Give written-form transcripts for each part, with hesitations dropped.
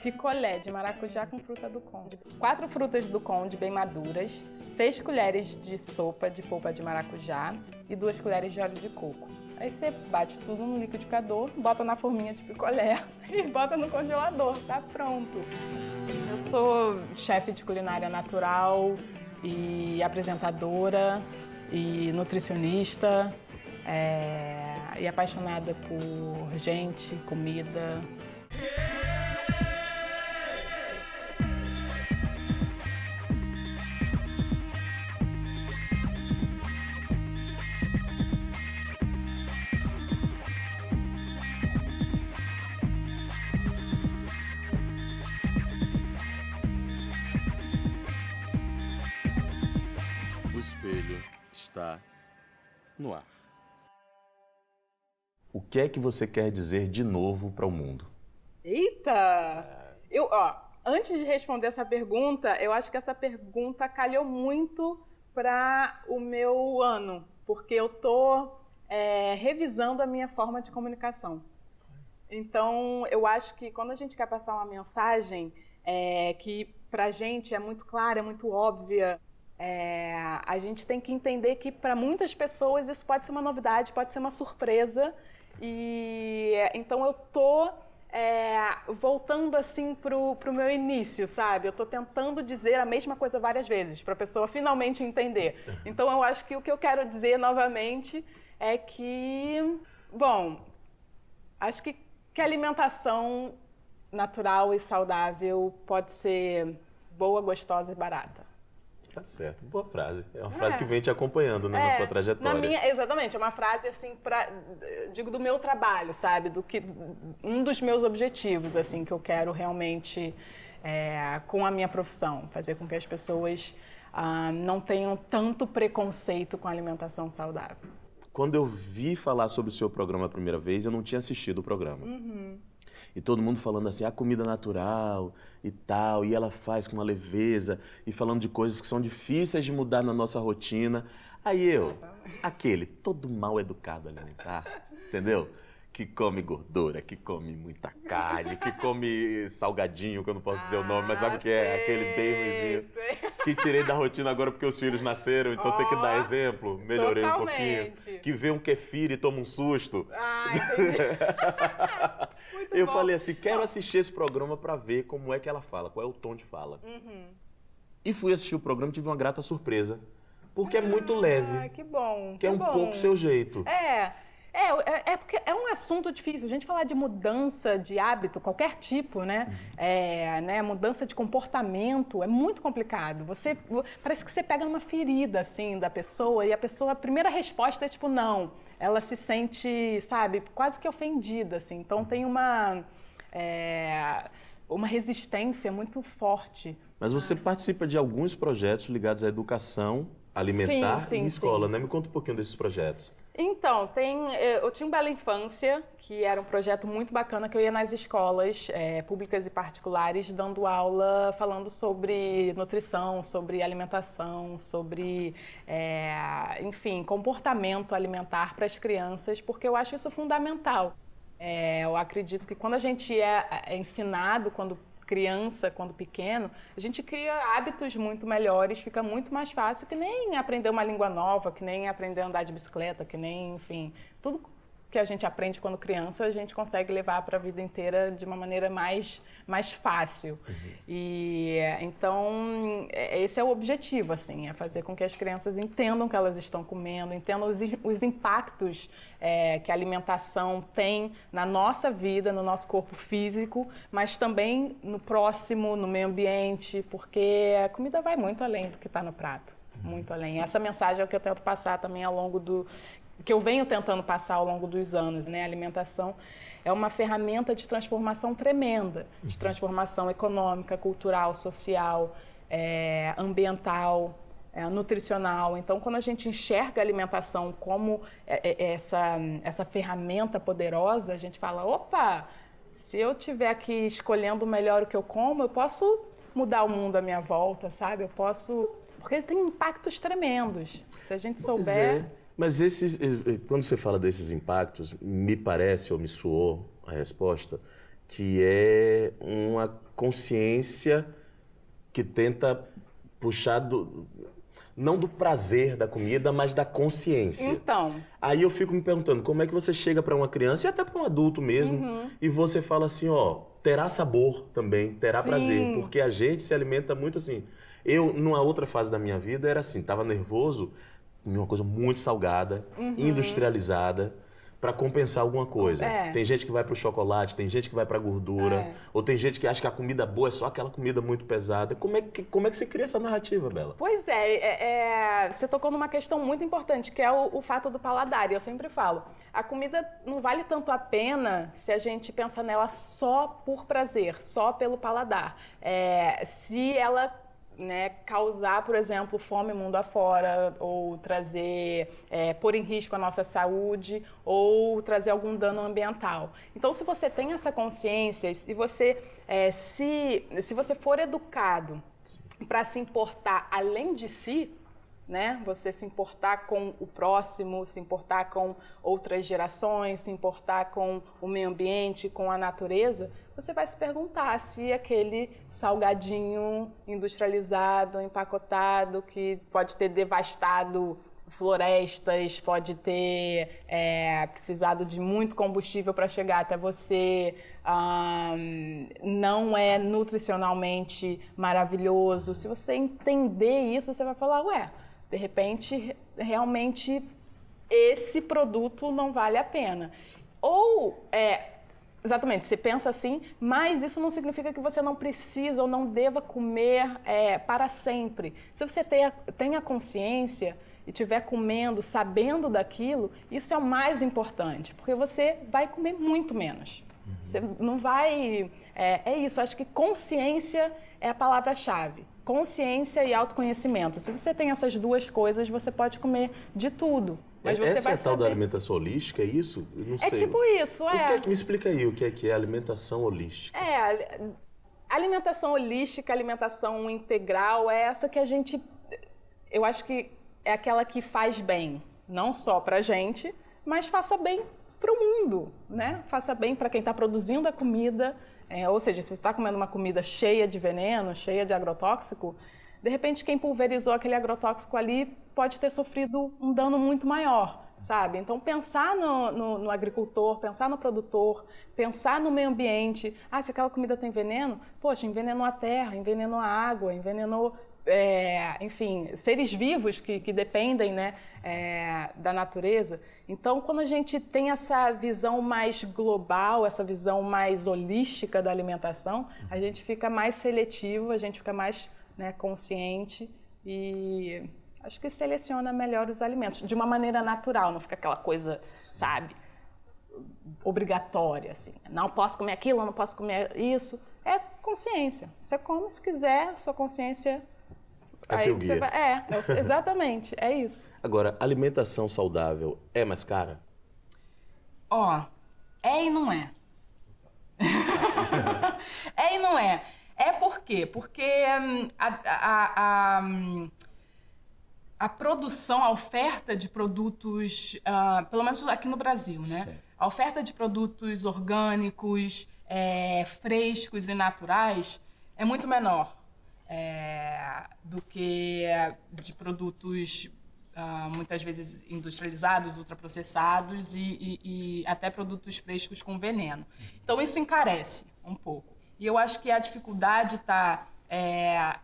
picolé de maracujá com fruta do conde. 4 frutas do conde bem maduras, 6 colheres de sopa de polpa de maracujá e 2 colheres de óleo de coco. Aí você bate tudo no liquidificador, bota na forminha de picolé e bota no congelador, tá pronto. Eu sou chefe de culinária natural e apresentadora e nutricionista e apaixonada por gente, comida. O espelho está no ar. O que é que você quer dizer de novo para o mundo? Eita! Antes de responder essa pergunta, eu acho que essa pergunta calhou muito para o meu ano, porque eu tô revisando a minha forma de comunicação. Então, eu acho que quando a gente quer passar uma mensagem que pra gente é muito clara, é muito óbvia, a gente tem que entender que para muitas pessoas isso pode ser uma novidade, pode ser uma surpresa. E então eu tô voltando assim pro meu início, sabe? Eu tô tentando dizer a mesma coisa várias vezes para a pessoa finalmente entender. Então eu acho que o que eu quero dizer novamente é que, bom, acho que alimentação natural e saudável pode ser boa, gostosa e barata. Tá certo, boa frase. É uma frase que vem te acompanhando, né, na sua trajetória. Exatamente, é uma frase assim, digo, do meu trabalho, sabe? Um dos meus objetivos, assim, que eu quero realmente, com a minha profissão, fazer com que as pessoas não tenham tanto preconceito com a alimentação saudável. Quando eu vi falar sobre o seu programa a primeira vez, eu não tinha assistido o programa. Uhum. E todo mundo falando assim, a comida natural e tal, e ela faz com uma leveza, e falando de coisas que são difíceis de mudar na nossa rotina. Aí todo mal educado alimentar, entendeu? Que come gordura, que come muita carne, que come salgadinho, que eu não posso dizer o nome, mas sabe o que é? Aquele bem ruimzinho. Que tirei da rotina agora porque os filhos nasceram, então tem que dar exemplo. Melhorei totalmente. Um pouquinho. Que vê um kefir e toma um susto. Entendi. Eu falei assim, quero assistir esse programa pra ver como é que ela fala, qual é o tom de fala. Uhum. E fui assistir o programa e tive uma grata surpresa. Porque é muito leve. Que bom. Que é um pouco seu jeito. Porque é um assunto difícil. A gente falar de mudança de hábito, qualquer tipo, né? Mudança de comportamento é muito complicado. Parece que você pega numa ferida, assim, da pessoa e a primeira resposta é tipo, não. Ela se sente, sabe, quase que ofendida, assim. Então tem uma resistência muito forte. Mas você participa de alguns projetos ligados à educação alimentar e escola, né? Me conta um pouquinho desses projetos. Então, eu tinha um Bela Infância, que era um projeto muito bacana, que eu ia nas escolas públicas e particulares, dando aula, falando sobre nutrição, sobre alimentação, sobre, enfim, comportamento alimentar para as crianças, porque eu acho isso fundamental. Eu acredito que quando a gente é ensinado, quando criança, quando pequeno, a gente cria hábitos muito melhores, fica muito mais fácil que nem aprender uma língua nova, que nem aprender a andar de bicicleta, que nem, enfim, tudo que a gente aprende quando criança, a gente consegue levar para a vida inteira de uma maneira mais fácil. Uhum. E então, esse é o objetivo, assim, é fazer com que as crianças entendam o que elas estão comendo, entendam os impactos que a alimentação tem na nossa vida, no nosso corpo físico, mas também no próximo, no meio ambiente, porque a comida vai muito além do que está no prato. Muito além. Essa mensagem é o que eu tento passar também ao longo que eu venho tentando passar ao longo dos anos, né? A alimentação é uma ferramenta de transformação tremenda, de transformação econômica, cultural, social, ambiental, nutricional. Então, quando a gente enxerga a alimentação como essa ferramenta poderosa, a gente fala, opa, se eu estiver aqui escolhendo melhor o que eu como, eu posso mudar o mundo à minha volta, sabe? Eu posso... Porque tem impactos tremendos, se a gente souber... Mas quando você fala desses impactos, me parece, ou me soou a resposta, que é uma consciência que tenta puxar não do prazer da comida, mas da consciência. Então. Aí eu fico me perguntando, como é que você chega para uma criança e até para um adulto mesmo, e você fala assim, ó, terá sabor também, terá Sim. prazer, porque a gente se alimenta muito assim. Eu, numa outra fase da minha vida, era assim, tava nervoso, comia uma coisa muito salgada, industrializada, para compensar alguma coisa. Tem gente que vai pro chocolate, tem gente que vai pra gordura, ou tem gente que acha que a comida boa é só aquela comida muito pesada. Como é que você cria essa narrativa, Bela? Pois você tocou numa questão muito importante, que é o fato do paladar. E eu sempre falo, a comida não vale tanto a pena se a gente pensa nela só por prazer, só pelo paladar. Se ela causar, por exemplo, fome mundo afora, ou pôr em risco a nossa saúde, ou trazer algum dano ambiental. Então, se você tem essa consciência, e você, se você for educado para se importar além de si, você se importar com o próximo, se importar com outras gerações, se importar com o meio ambiente, com a natureza, você vai se perguntar se aquele salgadinho industrializado, empacotado, que pode ter devastado florestas, pode ter precisado de muito combustível para chegar até você, não é nutricionalmente maravilhoso. Se você entender isso, você vai falar, de repente, realmente, esse produto não vale a pena. Ou, exatamente, você pensa assim, mas isso não significa que você não precisa ou não deva comer para sempre. Se você tem a consciência e estiver comendo, sabendo daquilo, isso é o mais importante, porque você vai comer muito menos. Você não vai... É isso, acho que consciência é a palavra-chave. Consciência e autoconhecimento. Se você tem essas duas coisas, você pode comer de tudo. Mas você Essa vai é a tal saber... da alimentação holística, é isso? Eu não sei. tipo isso, Me explica aí o que é alimentação holística. Alimentação holística, alimentação integral, é essa que a gente... Eu acho que é aquela que faz bem, não só pra gente, mas faça bem pro mundo, Faça bem para quem está produzindo a comida. Ou seja, se você está comendo uma comida cheia de veneno, cheia de agrotóxico, de repente quem pulverizou aquele agrotóxico ali pode ter sofrido um dano muito maior, sabe? Então pensar no agricultor, pensar no produtor, pensar no meio ambiente. Se aquela comida tem veneno, poxa, envenenou a terra, envenenou a água, envenenou... enfim, seres vivos que dependem da natureza. Então, quando a gente tem essa visão mais global, essa visão mais holística da alimentação, a gente fica mais seletivo, a gente fica mais consciente e acho que seleciona melhor os alimentos, de uma maneira natural, não fica aquela coisa, sabe, obrigatória, assim. Não posso comer aquilo, não posso comer isso. É consciência. Você come se quiser, sua consciência... É seu guia. Exatamente, é isso. Agora, alimentação saudável é mais cara? É e não é. É e não é. É por quê? Porque a produção, a oferta de produtos, pelo menos aqui no Brasil, Certo. A oferta de produtos orgânicos, frescos e naturais é muito menor. Do que de produtos muitas vezes industrializados, ultraprocessados e até produtos frescos com veneno. Então isso encarece um pouco. E eu acho que a dificuldade está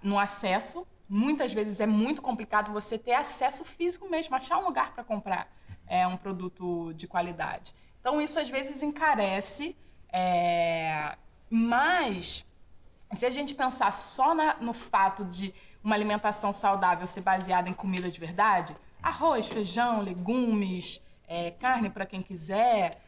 no acesso. Muitas vezes é muito complicado você ter acesso físico mesmo, achar um lugar para comprar um produto de qualidade. Então isso às vezes encarece, mas... Se a gente pensar só no fato de uma alimentação saudável ser baseada em comida de verdade, arroz, feijão, legumes, carne para quem quiser,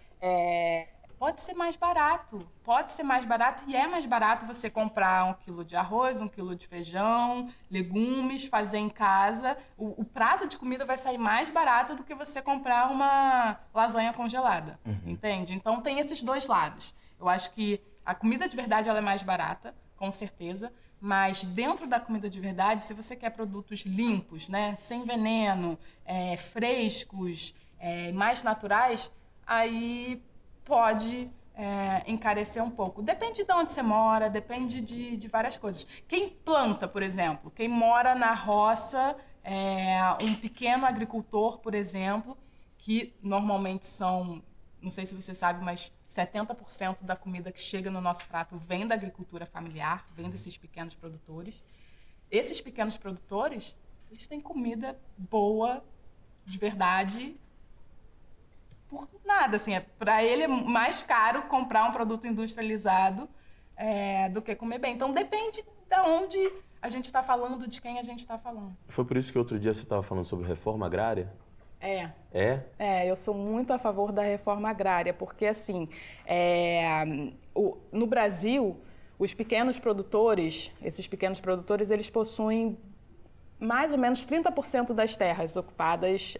pode ser mais barato. Pode ser mais barato e é mais barato você comprar 1 quilo de arroz, 1 quilo de feijão, legumes, fazer em casa. O prato de comida vai sair mais barato do que você comprar uma lasanha congelada, entende? Então tem esses dois lados. Eu acho que a comida de verdade ela é mais barata, com certeza, mas dentro da comida de verdade, se você quer produtos limpos, sem veneno, frescos, mais naturais, aí pode encarecer um pouco. Depende de onde você mora, depende de várias coisas. Quem planta, por exemplo, quem mora na roça, um pequeno agricultor, por exemplo, que normalmente são, não sei se você sabe, mas 70% da comida que chega no nosso prato vem da agricultura familiar, vem desses pequenos produtores. Esses pequenos produtores, eles têm comida boa, de verdade, por nada, assim, para ele é mais caro comprar um produto industrializado do que comer bem. Então depende de onde a gente está falando, de quem a gente está falando. Foi por isso que outro dia você estava falando sobre reforma agrária? Eu sou muito a favor da reforma agrária, porque assim, no Brasil, os pequenos produtores, eles possuem mais ou menos 30% das terras ocupadas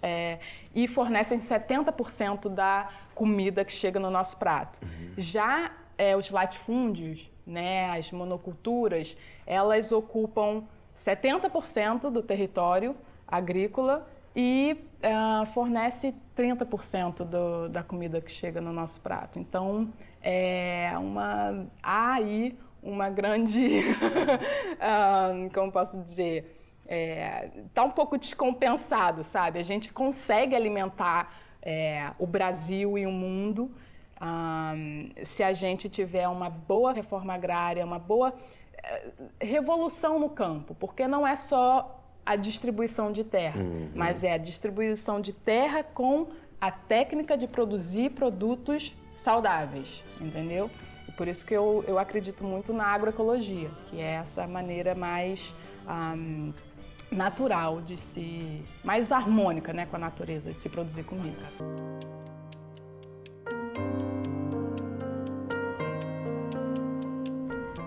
e fornecem 70% da comida que chega no nosso prato. Já os latifúndios, né, as monoculturas, elas ocupam 70% do território agrícola e fornece 30% da comida que chega no nosso prato. Então, há aí uma grande, como posso dizer, tá um pouco descompensado, sabe? A gente consegue alimentar o Brasil e o mundo se a gente tiver uma boa reforma agrária, uma boa revolução no campo, porque não é só a distribuição de terra, mas é a distribuição de terra com a técnica de produzir produtos saudáveis, entendeu? E por isso que eu acredito muito na agroecologia, que é essa maneira mais natural mais harmônica, né, com a natureza, de se produzir comida.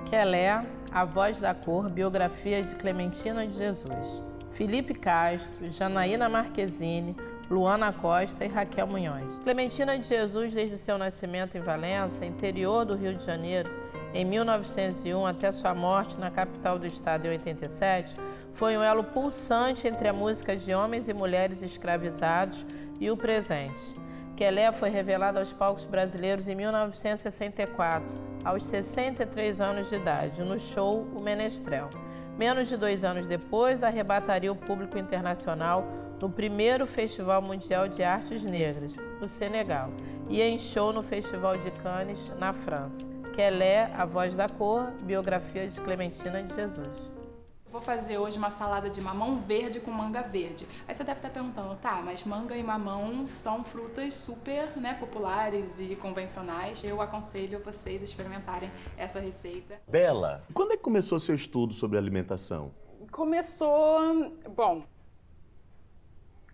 Quelé, A Voz da Cor, biografia de Clementina de Jesus. Felipe Castro, Janaína Marquezine, Luana Costa e Raquel Munhoz. Clementina de Jesus, desde seu nascimento em Valença, interior do Rio de Janeiro, em 1901 até sua morte na capital do estado em 87, foi um elo pulsante entre a música de homens e mulheres escravizados e o presente. Quelé foi revelada aos palcos brasileiros em 1964, aos 63 anos de idade, no show O Menestrel. Menos de 2 anos depois, arrebataria o público internacional no primeiro Festival Mundial de Artes Negras, no Senegal, e em show no Festival de Cannes, na França. Quelé, A Voz da Cor, biografia de Clementina de Jesus. Vou fazer hoje uma salada de mamão verde com manga verde. Aí você deve estar perguntando, tá, mas manga e mamão são frutas super, né, populares e convencionais. Eu aconselho vocês experimentarem essa receita. Bela, quando é que começou seu estudo sobre alimentação? Começou... Bom,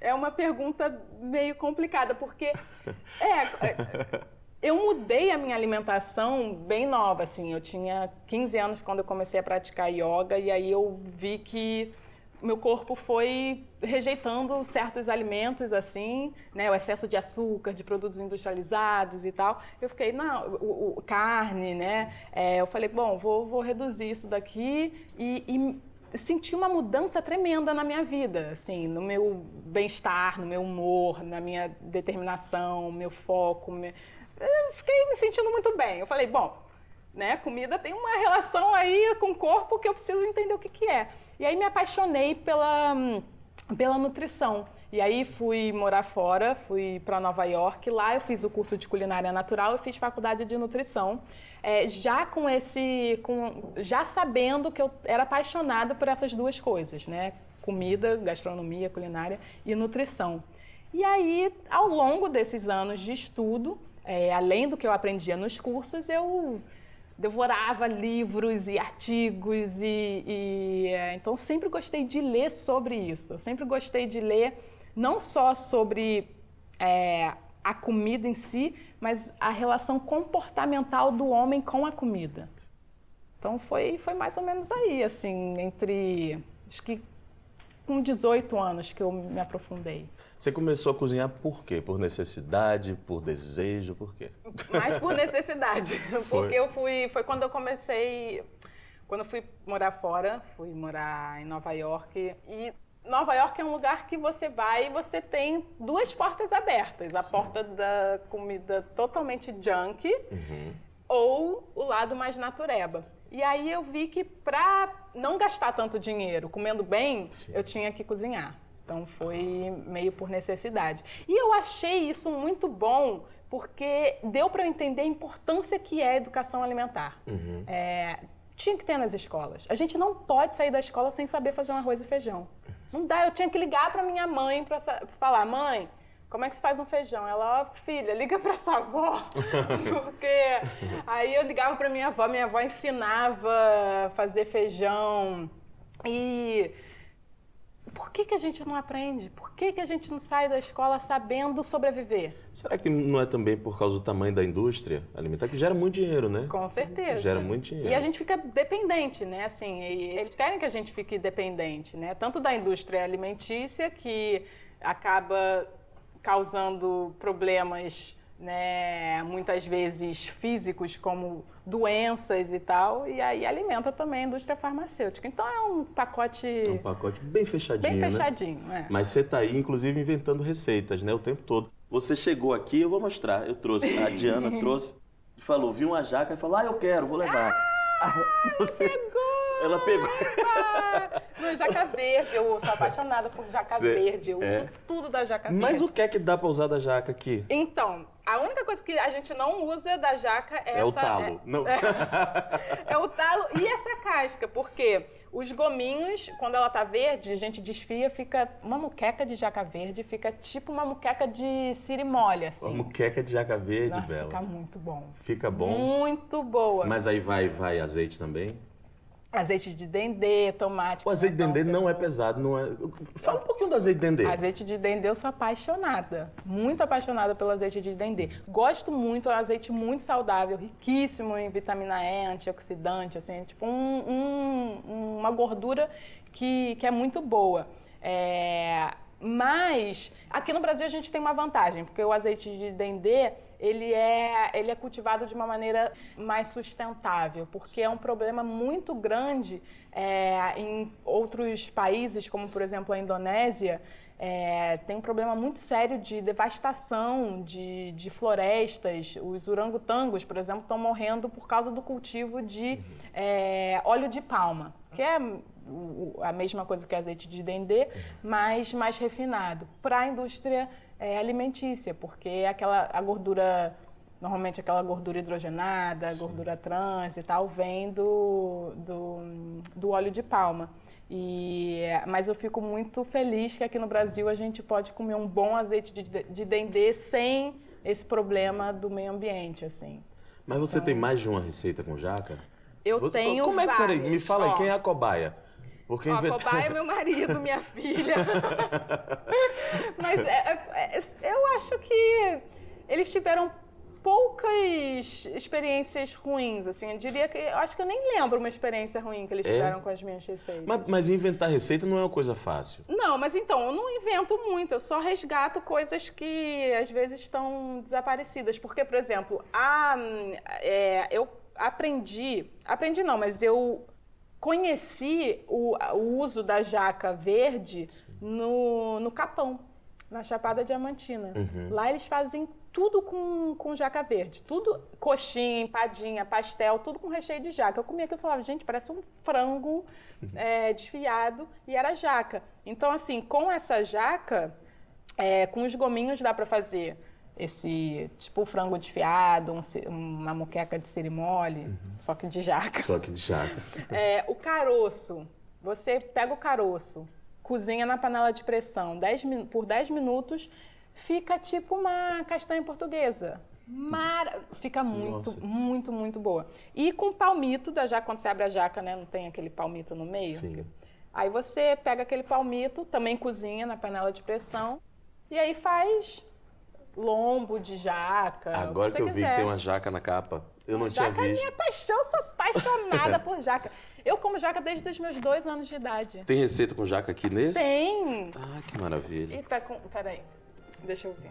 é uma pergunta meio complicada, porque... Eu mudei a minha alimentação bem nova, assim, eu tinha 15 anos quando eu comecei a praticar yoga e aí eu vi que meu corpo foi rejeitando certos alimentos, assim, né, o excesso de açúcar, de produtos industrializados e tal. Eu fiquei, não, carne, né, eu falei, bom, vou reduzir isso daqui e senti uma mudança tremenda na minha vida, assim, no meu bem-estar, no meu humor, na minha determinação, meu foco, eu fiquei me sentindo muito bem. Eu falei, bom, né, comida tem uma relação aí com o corpo que eu preciso entender o que é. E aí me apaixonei pela nutrição. E aí fui morar fora, fui para Nova York, lá eu fiz o curso de culinária natural e fiz faculdade de nutrição, já sabendo que eu era apaixonada por essas duas coisas, né, comida, gastronomia, culinária e nutrição. E aí, ao longo desses anos de estudo, além do que eu aprendia nos cursos, eu devorava livros e artigos então sempre gostei de ler sobre isso. Eu sempre gostei de ler não só sobre a comida em si, mas a relação comportamental do homem com a comida. Então foi mais ou menos aí, assim, acho que com 18 anos que eu me aprofundei. Você começou a cozinhar por quê? Por necessidade, por desejo, por quê? Mais por necessidade, porque foi quando eu comecei, quando eu fui morar fora, fui morar em Nova York e Nova York é um lugar que você vai e você tem duas portas abertas. A porta da comida totalmente junk ou o lado mais natureba. E aí eu vi que pra não gastar tanto dinheiro comendo bem, eu tinha que cozinhar. Então foi meio por necessidade. E eu achei isso muito bom porque deu para eu entender a importância que é a educação alimentar. Tinha que ter nas escolas. A gente não pode sair da escola sem saber fazer um arroz e feijão. Não dá, eu tinha que ligar para minha mãe para falar, mãe, como é que se faz um feijão? Ela, filha, liga para sua avó. Porque aí eu ligava para minha avó ensinava a fazer feijão. E por que a gente não aprende? Por que a gente não sai da escola sabendo sobreviver? Será que não é também por causa do tamanho da indústria alimentar, que gera muito dinheiro, né? Com certeza. Gera muito dinheiro. E a gente fica dependente, né? Assim, eles querem que a gente fique dependente, né? Tanto da indústria alimentícia, que acaba causando problemas, né, muitas vezes físicos, como doenças e tal, e aí alimenta também a indústria farmacêutica. Então é um pacote... Um pacote bem fechadinho, bem fechadinho, né? Mas você está aí, inclusive, inventando receitas, né, o tempo todo. Você chegou aqui, eu vou mostrar, eu trouxe, a Diana trouxe, falou, viu uma jaca e falou, eu quero, vou levar. Você... Pegou! Ela pegou. No jaca verde, eu sou apaixonada por jaca verde, eu uso tudo da jaca verde. Mas o que é que dá para usar da jaca aqui? Então, a única coisa que a gente não usa da jaca é essa... o talo. Não. É o talo e essa casca, porque os gominhos, quando ela tá verde, a gente desfia, fica uma muqueca de jaca verde, fica tipo uma muqueca de sirimolha, assim. Uma muqueca de jaca verde, Bela. Fica muito bom. Fica bom? Muito boa. Mas aí vai azeite também? Azeite de dendê, tomate... O azeite de dendê não é pesado, não é... Fala um pouquinho do azeite de dendê. Azeite de dendê, eu sou apaixonada. Muito apaixonada pelo azeite de dendê. Gosto muito, é um azeite muito saudável, riquíssimo em vitamina E, antioxidante, assim, é tipo uma gordura que é muito boa. Mas aqui no Brasil a gente tem uma vantagem, porque o azeite de dendê, ele é cultivado de uma maneira mais sustentável, porque é um problema muito grande em outros países, como por exemplo a Indonésia, tem um problema muito sério de devastação de florestas. Os orangotangos, por exemplo, estão morrendo por causa do cultivo de óleo de palma, que é a mesma coisa que azeite de dendê, mas mais refinado para a indústria alimentícia, porque a gordura, normalmente aquela gordura hidrogenada, a gordura trans e tal, vem do óleo de palma. Mas eu fico muito feliz que aqui no Brasil a gente pode comer um bom azeite de dendê sem esse problema do meio ambiente, assim. Mas você tem mais de uma receita com jaca? Eu tenho várias. Peraí, me fala aí, quem é a cobaia? A cobaia é meu marido, minha filha. Mas eu acho que eles tiveram poucas experiências ruins, assim. Eu acho que eu nem lembro uma experiência ruim que eles tiveram com as minhas receitas. Mas inventar receita não é uma coisa fácil. Não, mas então, eu não invento muito, eu só resgato coisas que às vezes estão desaparecidas. Porque, por exemplo, eu aprendi não, mas eu conheci o uso da jaca verde no Capão, na Chapada Diamantina. Lá eles fazem tudo com jaca verde. Tudo, coxinha, empadinha, pastel, tudo com recheio de jaca. Eu comia aquilo e falava, gente, parece um frango desfiado, e era jaca. Então, assim, com essa jaca, com os gominhos dá para fazer esse, tipo, frango desfiado, uma moqueca de sirimole, só que de jaca. Só que de jaca. O caroço, você pega o caroço, cozinha na panela de pressão por 10 minutos, fica tipo uma castanha portuguesa. Fica muito, muito, muito boa. E com palmito da jaca, quando você abre a jaca, né, não tem aquele palmito no meio? Sim. Aí você pega aquele palmito, também cozinha na panela de pressão, e aí faz lombo de jaca. Agora que eu vi que tem uma jaca na capa, eu não tinha visto. Jaca é minha paixão, eu sou apaixonada por jaca. Eu como jaca desde os meus 2 anos de idade. Tem receita com jaca aqui nesse? Tem. Ah, que maravilha. E peraí, deixa eu ver.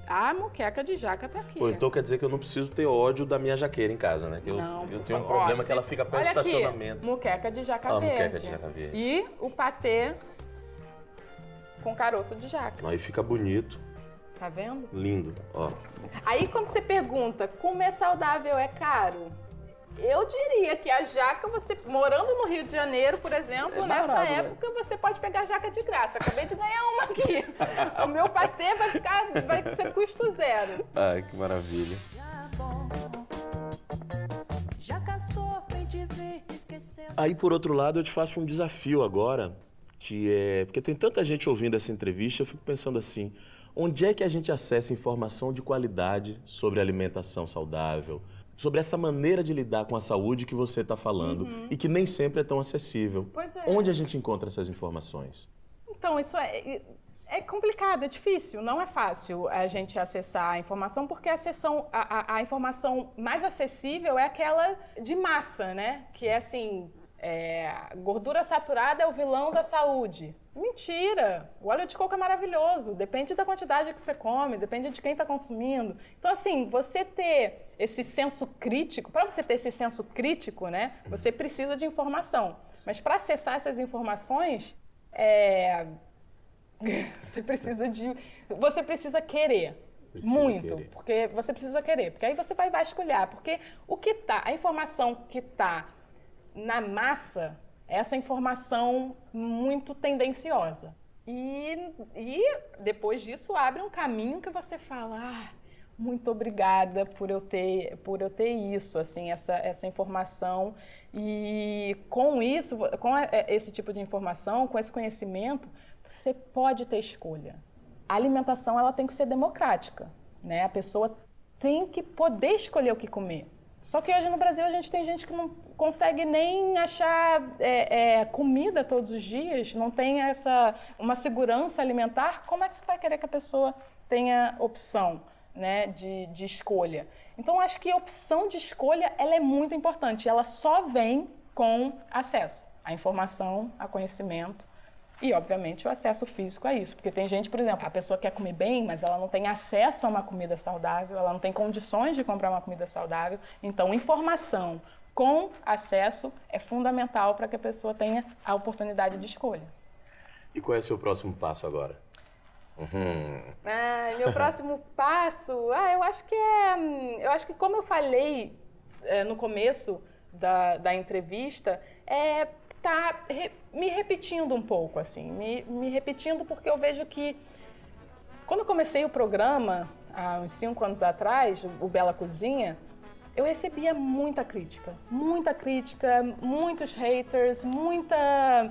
A moqueca de jaca tá aqui. Pô, então quer dizer que eu não preciso ter ódio da minha jaqueira em casa, né? Eu tenho um problema que ela fica perto do estacionamento. Moqueca de jaca verde. Moqueca de jaca verde. E o patê com caroço de jaca. Aí fica bonito, Tá vendo? lindo, ó. Aí quando você pergunta, comer saudável é caro? Eu diria que a jaca, você morando no Rio de Janeiro, por exemplo, nessa barato, época, você pode pegar jaca de graça. Acabei de ganhar uma aqui. O meu patê vai ser custo zero. Ai, que maravilha. Aí, por outro lado, eu te faço um desafio agora, que é... Porque tem tanta gente ouvindo essa entrevista, eu fico pensando assim, onde é que a gente acessa informação de qualidade sobre alimentação saudável, sobre essa maneira de lidar com a saúde que você está falando e que nem sempre é tão acessível? Pois é. Onde a gente encontra essas informações? Então, isso é complicado, é difícil, não é fácil a gente acessar a informação, porque a informação mais acessível é aquela de massa, né? Que é assim, gordura saturada é o vilão da saúde. Mentira! O óleo de coco é maravilhoso, depende da quantidade que você come, depende de quem está consumindo. Então, assim, você ter esse senso crítico, para você ter esse senso crítico, né, você precisa de informação. Mas para acessar essas informações, você precisa querer. Muito, querer. porque você precisa querer, porque aí você vai vasculhar, porque a informação que está na massa, essa informação muito tendenciosa. E depois disso abre um caminho que você fala, muito obrigada por eu ter isso, assim, essa informação. E com isso, com esse tipo de informação, com esse conhecimento, você pode ter escolha. A alimentação, ela tem que ser democrática, né? A pessoa tem que poder escolher o que comer. Só que hoje no Brasil a gente tem gente que não consegue nem achar comida todos os dias, não tem uma segurança alimentar. Como é que você vai querer que a pessoa tenha opção, né, de escolha? Então, acho que a opção de escolha ela é muito importante. Ela só vem com acesso à informação, a conhecimento e, obviamente, o acesso físico a isso. Porque tem gente, por exemplo, a pessoa quer comer bem, mas ela não tem acesso a uma comida saudável, ela não tem condições de comprar uma comida saudável. Então, informação com acesso é fundamental para que a pessoa tenha a oportunidade de escolha. E qual é o seu próximo passo agora? Meu próximo passo, eu acho que como eu falei no começo da entrevista, me repetindo um pouco, assim, me repetindo porque eu vejo que quando eu comecei o programa, há uns 5 anos atrás, o Bela Cozinha, eu recebia muita crítica, muitos haters, muita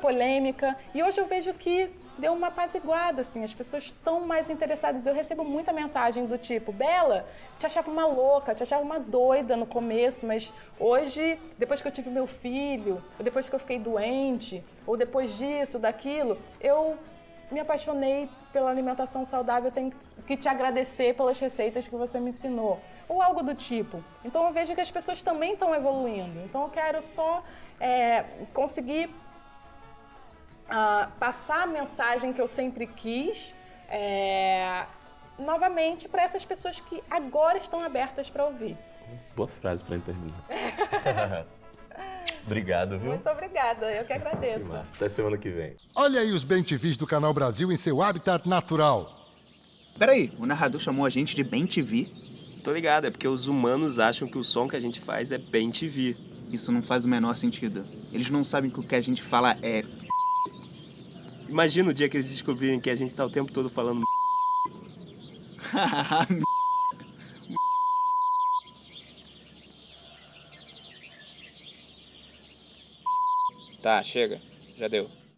polêmica, e hoje eu vejo que deu uma apaziguada, assim, as pessoas estão mais interessadas. Eu recebo muita mensagem do tipo, Bela, te achava uma louca, te achava uma doida no começo, mas hoje, depois que eu tive meu filho, ou depois que eu fiquei doente, ou depois disso, daquilo, eu me apaixonei pela alimentação saudável, eu tenho que te agradecer pelas receitas que você me ensinou, ou algo do tipo. Então eu vejo que as pessoas também estão evoluindo, então eu quero só conseguir passar a mensagem que eu sempre quis novamente para essas pessoas que agora estão abertas para ouvir. Boa frase para terminar. Obrigado, viu? Muito obrigada, eu que agradeço. Que massa. Até semana que vem. Olha aí os bem-TVs do Canal Brasil em seu habitat natural. Peraí, o narrador chamou a gente de bem-TV? Tô ligado, é porque os humanos acham que o som que a gente faz é bem TV. Isso não faz o menor sentido. Eles não sabem que o que a gente fala é... Imagina o dia que eles descobrirem que a gente tá o tempo todo falando Tá, chega. Já deu.